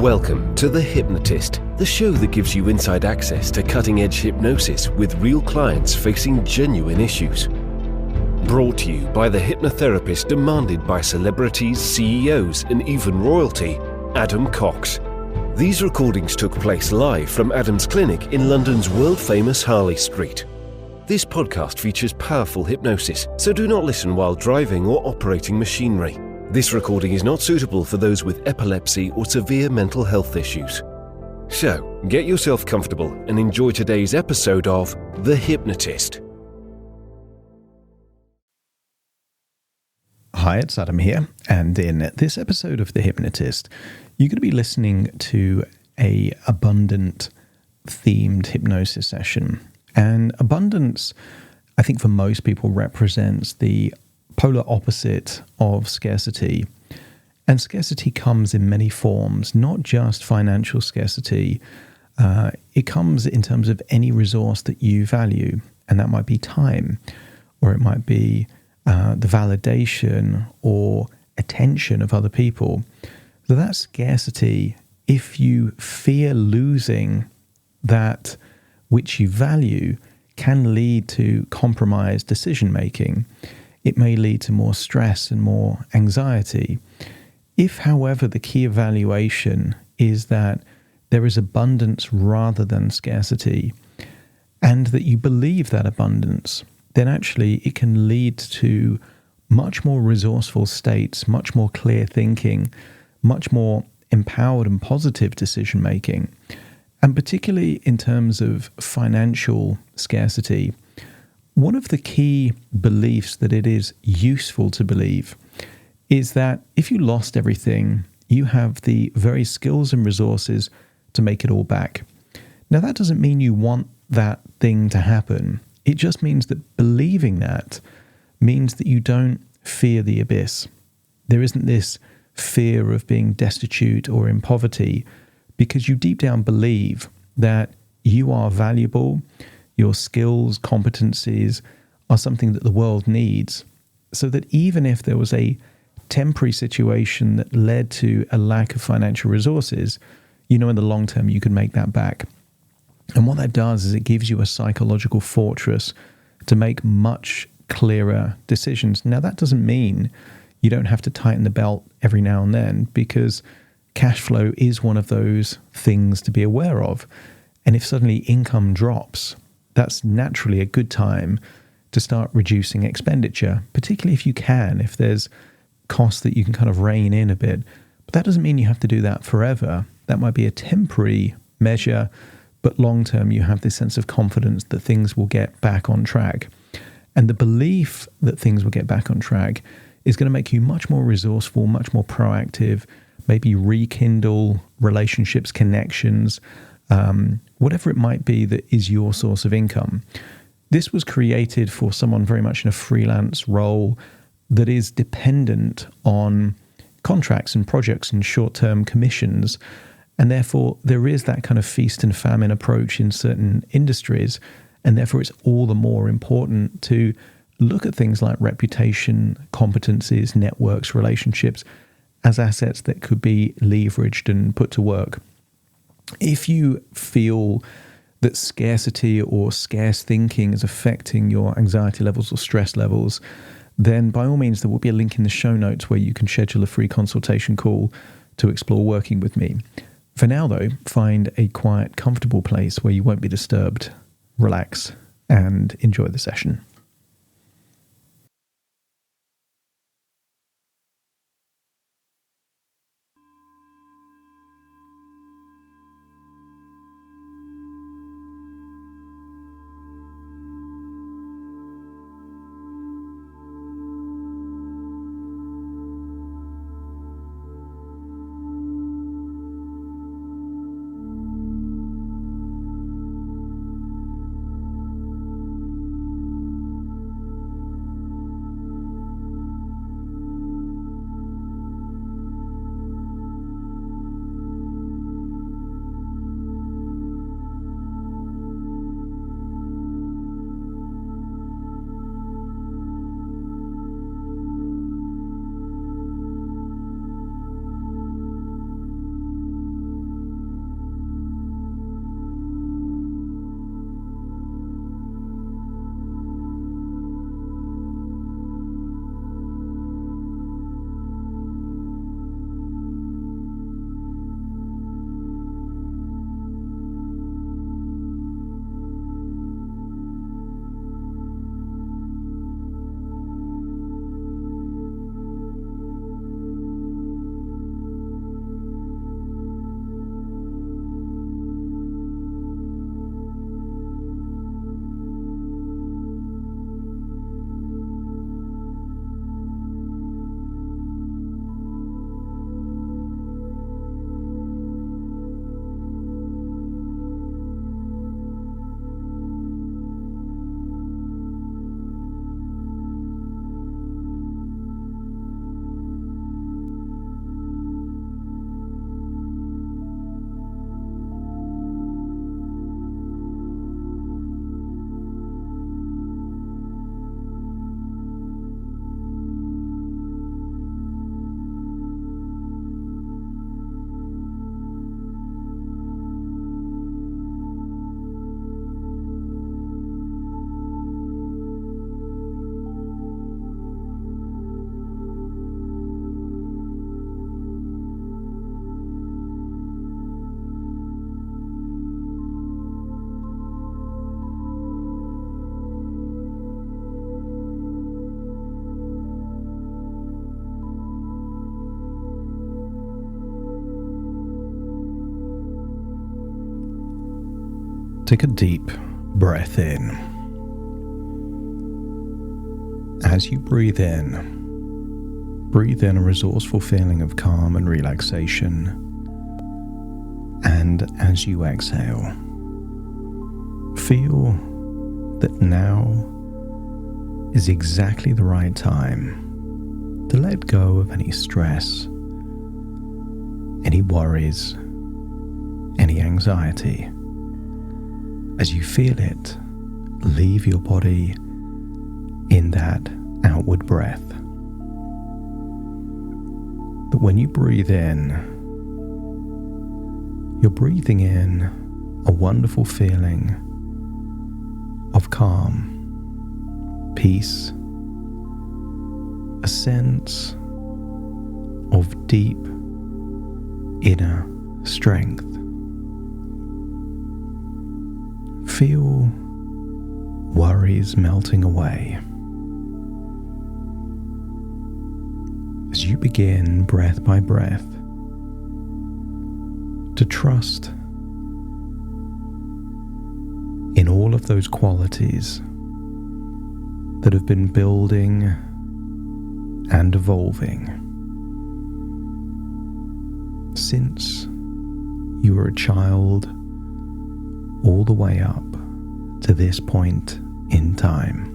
Welcome to The Hypnotist, the show that gives you inside access to cutting-edge hypnosis with real clients facing genuine issues. Brought to you by the hypnotherapist demanded by celebrities, CEOs, and even royalty, Adam Cox. These recordings took place live from Adam's clinic in London's world-famous Harley Street. This podcast features powerful hypnosis, so do not listen while driving or operating machinery. This recording is not suitable for those with epilepsy or severe mental health issues. So, get yourself comfortable and enjoy today's episode of The Hypnotist. Hi, it's Adam here, and in this episode of The Hypnotist, you're going to be listening to a abundant themed hypnosis session. And abundance, I think for most people, represents the polar opposite of scarcity. And scarcity comes in many forms, not just financial scarcity. It comes in terms of any resource that you value, and that might be time, or it might be the validation or attention of other people. So that scarcity, if you fear losing that which you value, can lead to compromised decision-making. It may lead to more stress and more anxiety. If, however, the key evaluation is that there is abundance rather than scarcity, and that you believe that abundance, then actually it can lead to much more resourceful states, much more clear thinking, much more empowered and positive decision-making. And particularly in terms of financial scarcity, one of the key beliefs that it is useful to believe is that if you lost everything, you have the very skills and resources to make it all back. Now, that doesn't mean you want that thing to happen. It just means that believing that means that you don't fear the abyss. There isn't this fear of being destitute or in poverty, because you deep down believe that you are valuable. Your skills, competencies are something that the world needs, so that even if there was a temporary situation that led to a lack of financial resources, you know in the long term you can make that back. And what that does is it gives you a psychological fortress to make much clearer decisions. Now, that doesn't mean you don't have to tighten the belt every now and then, because cash flow is one of those things to be aware of. And if suddenly income drops, that's naturally a good time to start reducing expenditure, particularly if you can, if there's costs that you can kind of rein in a bit. But that doesn't mean you have to do that forever. That might be a temporary measure, but long term you have this sense of confidence that things will get back on track. And the belief that things will get back on track is going to make you much more resourceful, much more proactive, maybe rekindle relationships, connections, whatever it might be that is your source of income. This was created for someone very much in a freelance role that is dependent on contracts and projects and short-term commissions. And therefore, there is that kind of feast and famine approach in certain industries. And therefore, it's all the more important to look at things like reputation, competencies, networks, relationships as assets that could be leveraged and put to work. If you feel that scarcity or scarce thinking is affecting your anxiety levels or stress levels, then by all means, there will be a link in the show notes where you can schedule a free consultation call to explore working with me. For now, though, find a quiet, comfortable place where you won't be disturbed, relax, and enjoy the session. Take a deep breath in. As you breathe in a resourceful feeling of calm and relaxation. And as you exhale, feel that now is exactly the right time to let go of any stress, any worries, any anxiety. As you feel it leave your body in that outward breath. That when you breathe in, you're breathing in a wonderful feeling of calm, peace, a sense of deep inner strength. Feel worries melting away. As you begin breath by breath to trust in all of those qualities that have been building and evolving since you were a child all the way up to this point in time.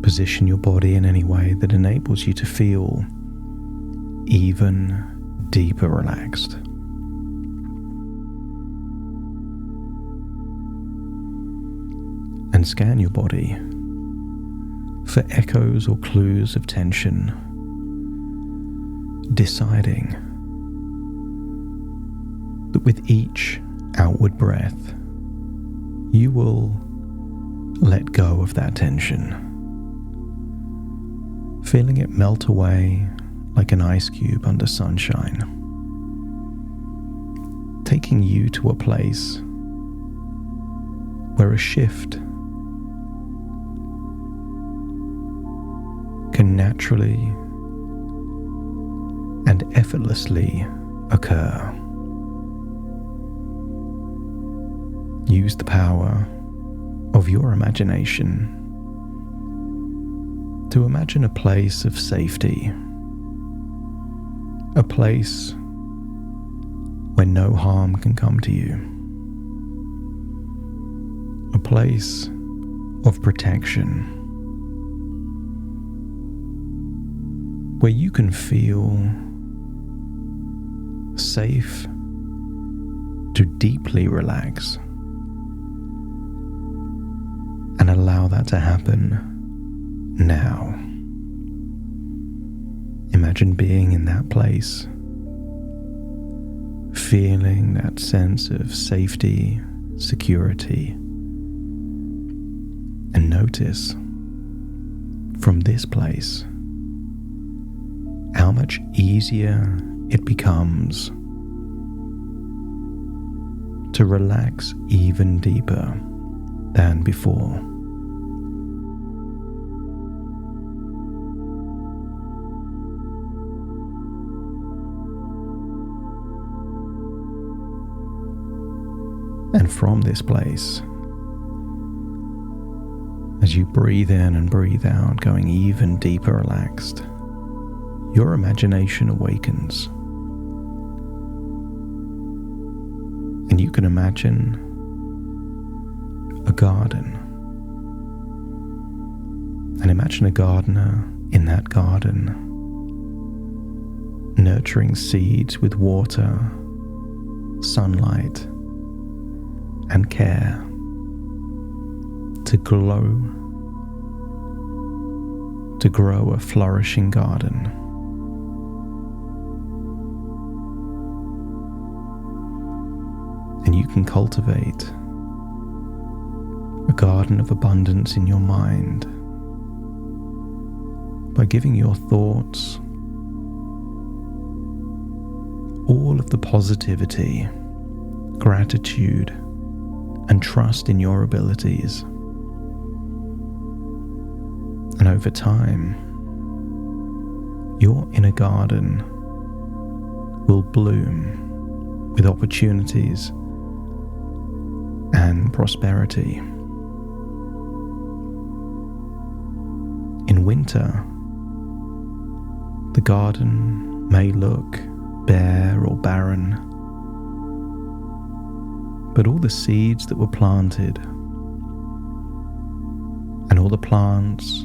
Position your body in any way that enables you to feel even deeper relaxed. And scan your body for echoes or clues of tension, deciding that with each outward breath, you will let go of that tension, feeling it melt away like an ice cube under sunshine, taking you to a place where a shift can naturally and effortlessly occur. Use the power of your imagination to imagine a place of safety, a place where no harm can come to you, a place of protection, where you can feel safe to deeply relax. And allow that to happen now. Imagine being in that place, feeling that sense of safety, security, and notice from this place how much easier it becomes to relax even deeper than before. And from this place, as you breathe in and breathe out, going even deeper relaxed, your imagination awakens. And you can imagine a garden. And imagine a gardener in that garden, nurturing seeds with water, sunlight, and care to grow a flourishing garden. And you can cultivate a garden of abundance in your mind by giving your thoughts all of the positivity, gratitude, and trust in your abilities. And over time, your inner garden will bloom with opportunities and prosperity. In winter, the garden may look bare or barren, but all the seeds that were planted and all the plants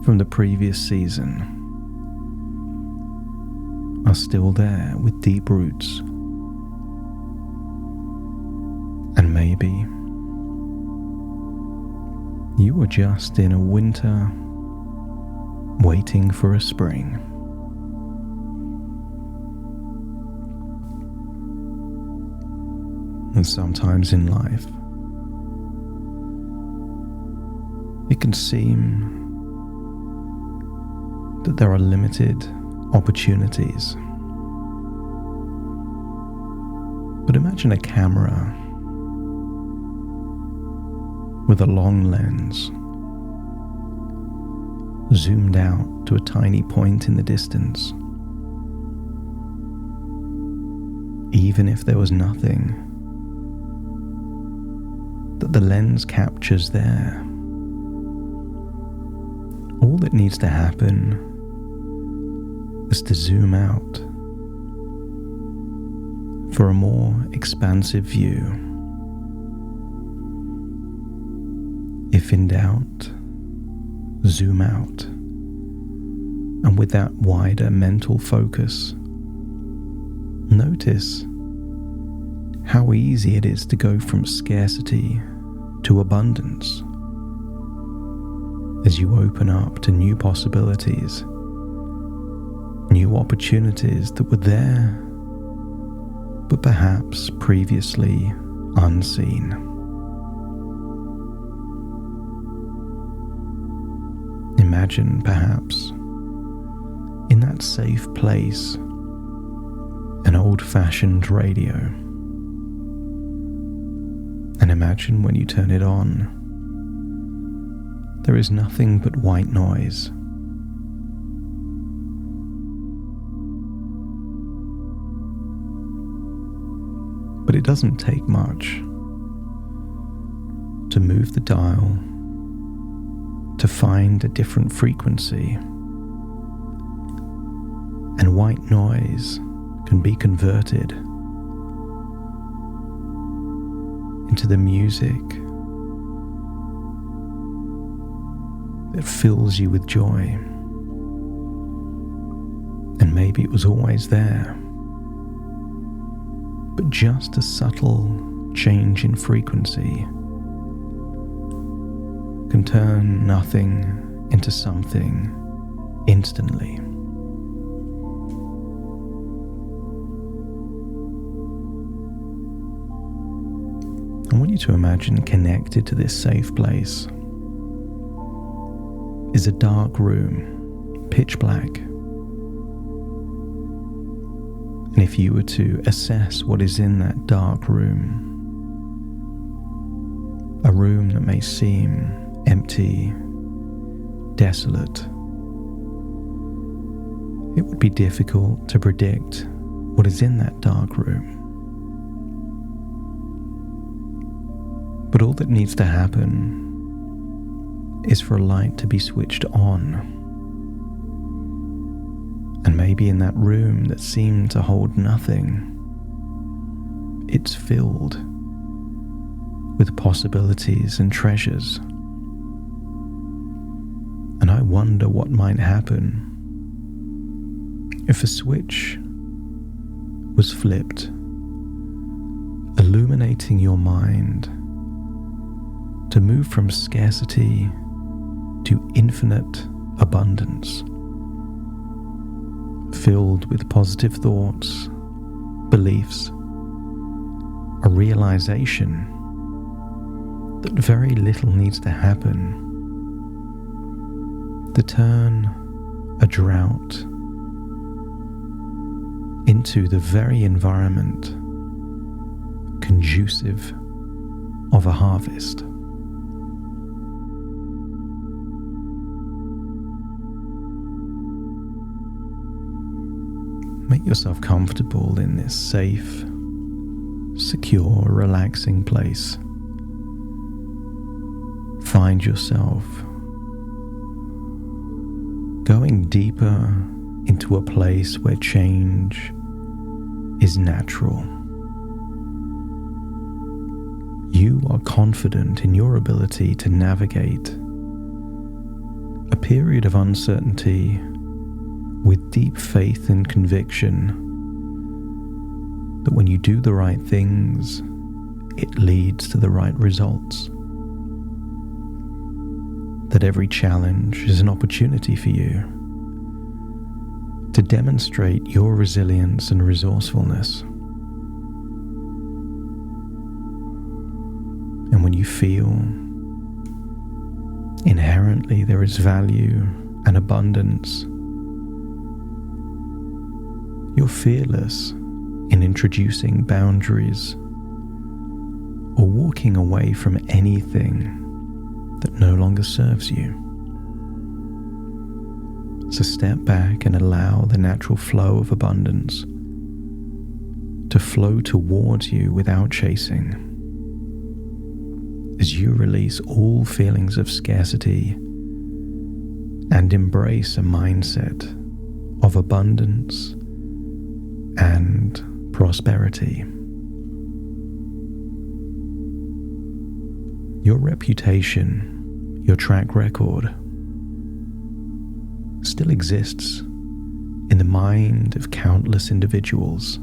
from the previous season are still there with deep roots. And maybe you were just in a winter waiting for a spring. And sometimes in life, it can seem that there are limited opportunities. But imagine a camera with a long lens zoomed out to a tiny point in the distance. Even if there was nothing that the lens captures there, all that needs to happen is to zoom out for a more expansive view. If in doubt, zoom out, and with that wider mental focus, notice how easy it is to go from scarcity to abundance as you open up to new possibilities, new opportunities that were there but perhaps previously unseen. Imagine perhaps in that safe place an old-fashioned radio, and imagine when you turn it on, there is nothing but white noise. But it doesn't take much to move the dial to find a different frequency, and white noise can be converted into the music that fills you with joy. And maybe it was always there, but just a subtle change in frequency can turn nothing into something instantly. I want you to imagine connected to this safe place is a dark room, pitch black. And if you were to assess what is in that dark room, a room that may seem empty, desolate, it would be difficult to predict what is in that dark room. But all that needs to happen is for a light to be switched on. And maybe in that room that seemed to hold nothing, it's filled with possibilities and treasures. And I wonder what might happen if a switch was flipped, illuminating your mind to move from scarcity to infinite abundance, filled with positive thoughts, beliefs, a realization that very little needs to happen to turn a drought into the very environment conducive of a harvest. Make yourself comfortable in this safe, secure, relaxing place, find yourself going deeper into a place where change is natural. You are confident in your ability to navigate a period of uncertainty with deep faith and conviction that when you do the right things, it leads to the right results. That every challenge is an opportunity for you to demonstrate your resilience and resourcefulness. And when you feel inherently there is value and abundance, you're fearless in introducing boundaries or walking away from anything that no longer serves you. So step back and allow the natural flow of abundance to flow towards you without chasing, as you release all feelings of scarcity and embrace a mindset of abundance and prosperity. Your reputation, your track record, still exists in the mind of countless individuals.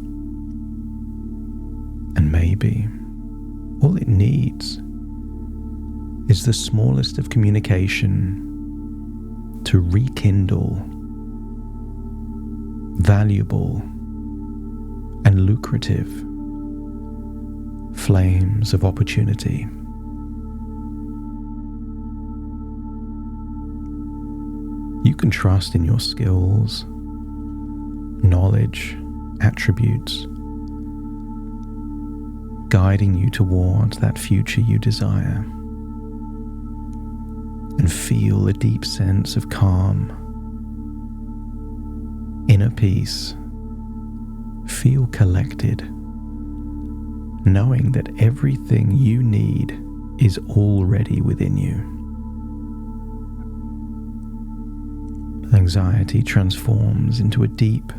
And maybe all it needs is the smallest of communication to rekindle valuable and lucrative flames of opportunity. You can trust in your skills, knowledge, attributes, guiding you towards that future you desire. And feel a deep sense of calm, inner peace. Feel collected, knowing that everything you need is already within you. Anxiety transforms into a deep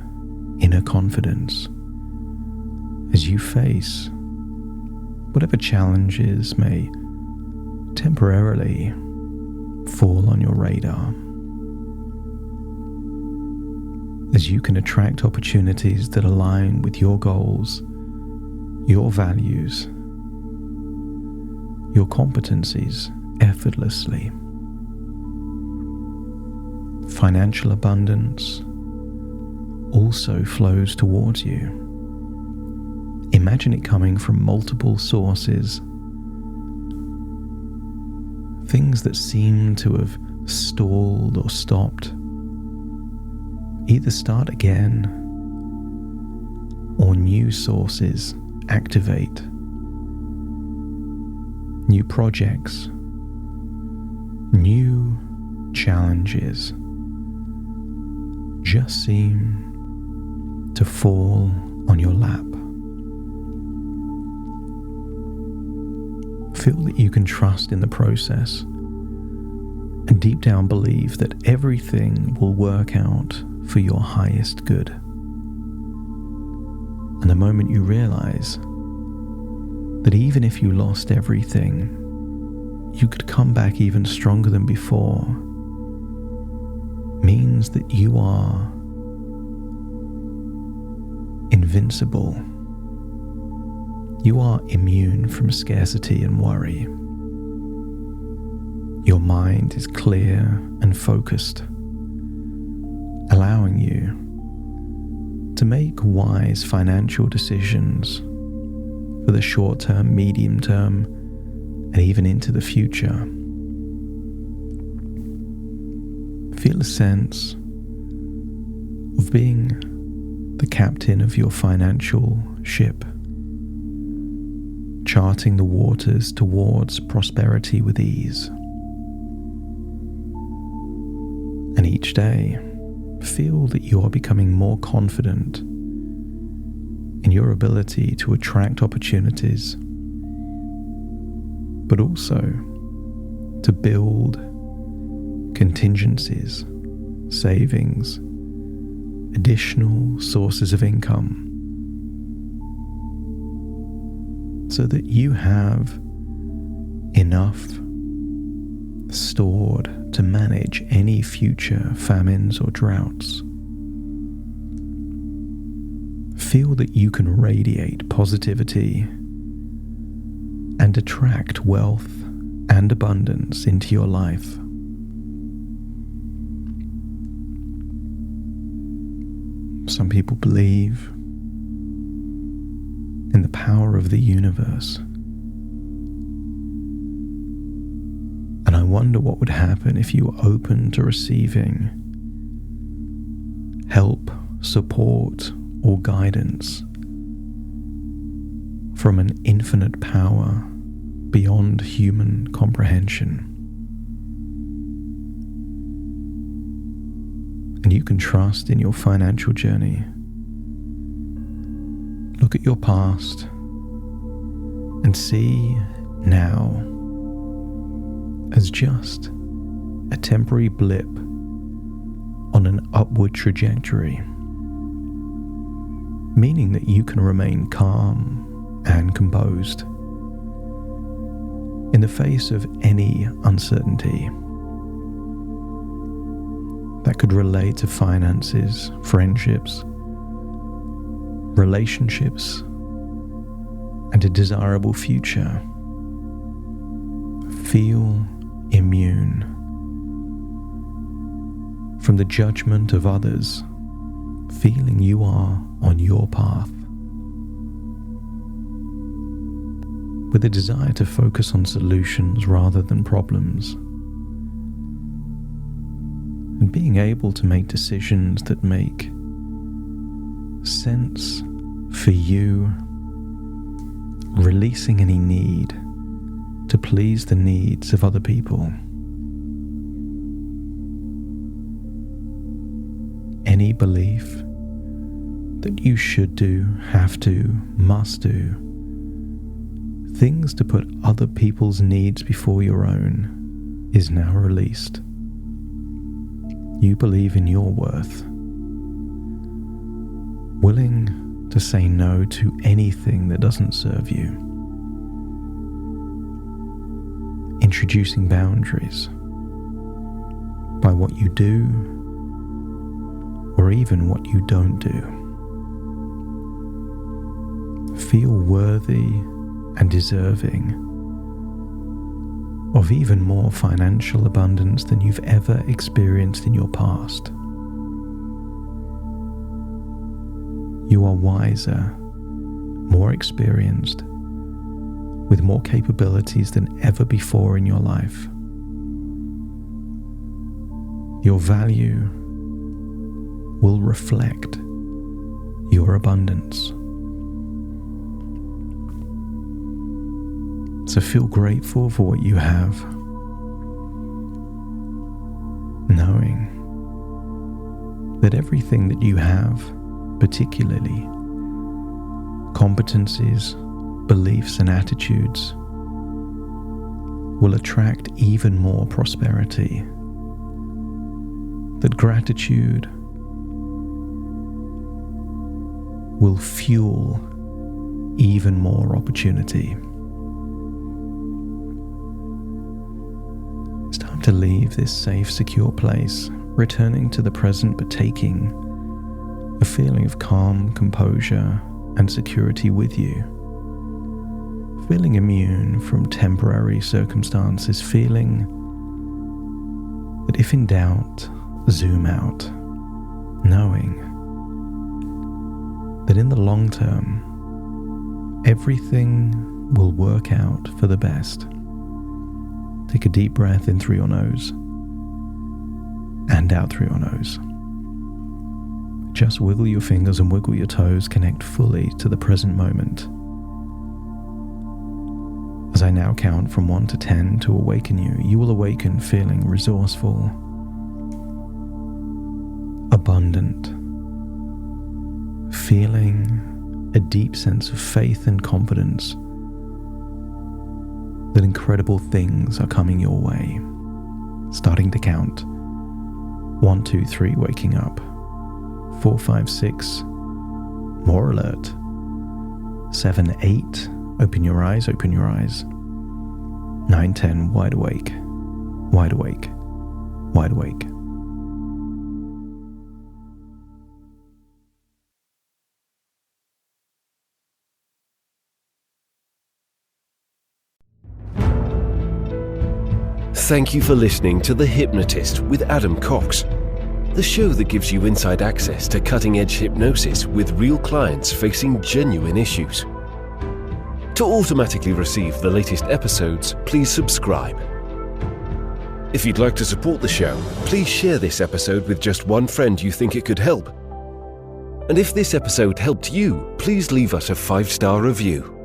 inner confidence as you face whatever challenges may temporarily fall on your radar. As you can attract opportunities that align with your goals, your values, your competencies effortlessly. Financial abundance also flows towards you. Imagine it coming from multiple sources. Things that seem to have stalled or stopped either start again or new sources activate. New projects, new challenges just seem to fall on your lap. Feel that you can trust in the process and deep down believe that everything will work out for your highest good. And the moment you realize that even if you lost everything, you could come back even stronger than before, means that you are invincible. You are immune from scarcity and worry. Your mind is clear and focused, allowing you to make wise financial decisions for the short term, medium term, and even into the future. Feel a sense of being the captain of your financial ship, charting the waters towards prosperity with ease. And each day, feel that you are becoming more confident in your ability to attract opportunities, but also to build contingencies, savings, additional sources of income, so that you have enough stored to manage any future famines or droughts. Feel that you can radiate positivity and attract wealth and abundance into your life. Some people believe in the power of the universe. And I wonder what would happen if you were open to receiving help, support, or guidance from an infinite power beyond human comprehension. And you can trust in your financial journey. Look at your past and see now as just a temporary blip on an upward trajectory, meaning that you can remain calm and composed in the face of any uncertainty that could relate to finances, friendships, relationships, and a desirable future. Feel immune from the judgment of others, feeling you are on your path, with a desire to focus on solutions rather than problems, and being able to make decisions that make sense for you, releasing any need to please the needs of other people. Any belief that you should do, have to, must do things to put other people's needs before your own is now released. You believe in your worth, willing to say no to anything that doesn't serve you, introducing boundaries by what you do or even what you don't do. Feel worthy and deserving of even more financial abundance than you've ever experienced in your past. You are wiser, more experienced, with more capabilities than ever before in your life. Your value will reflect your abundance. So feel grateful for what you have, knowing that everything that you have, particularly competencies, beliefs and attitudes, will attract even more prosperity. That gratitude will fuel even more opportunity. It's time to leave this safe, secure place, returning to the present but taking a feeling of calm, composure, and security with you. Feeling immune from temporary circumstances, feeling that if in doubt, zoom out, knowing that in the long term, everything will work out for the best. Take a deep breath in through your nose and out through your nose. Just wiggle your fingers and wiggle your toes, connect fully to the present moment. As I now count from 1 to 10 to awaken you, you will awaken feeling resourceful, abundant, feeling a deep sense of faith and confidence that incredible things are coming your way. Starting to count. 1, 2, 3, waking up. 4, 5, 6, more alert. 7, 8, open your eyes, open your eyes. 9, 10, wide awake, wide awake, wide awake. Thank you for listening to The Hypnotist with Adam Cox, the show that gives you inside access to cutting-edge hypnosis with real clients facing genuine issues. To automatically receive the latest episodes, please subscribe. If you'd like to support the show, please share this episode with just one friend you think it could help. And if this episode helped you, please leave us a 5-star review.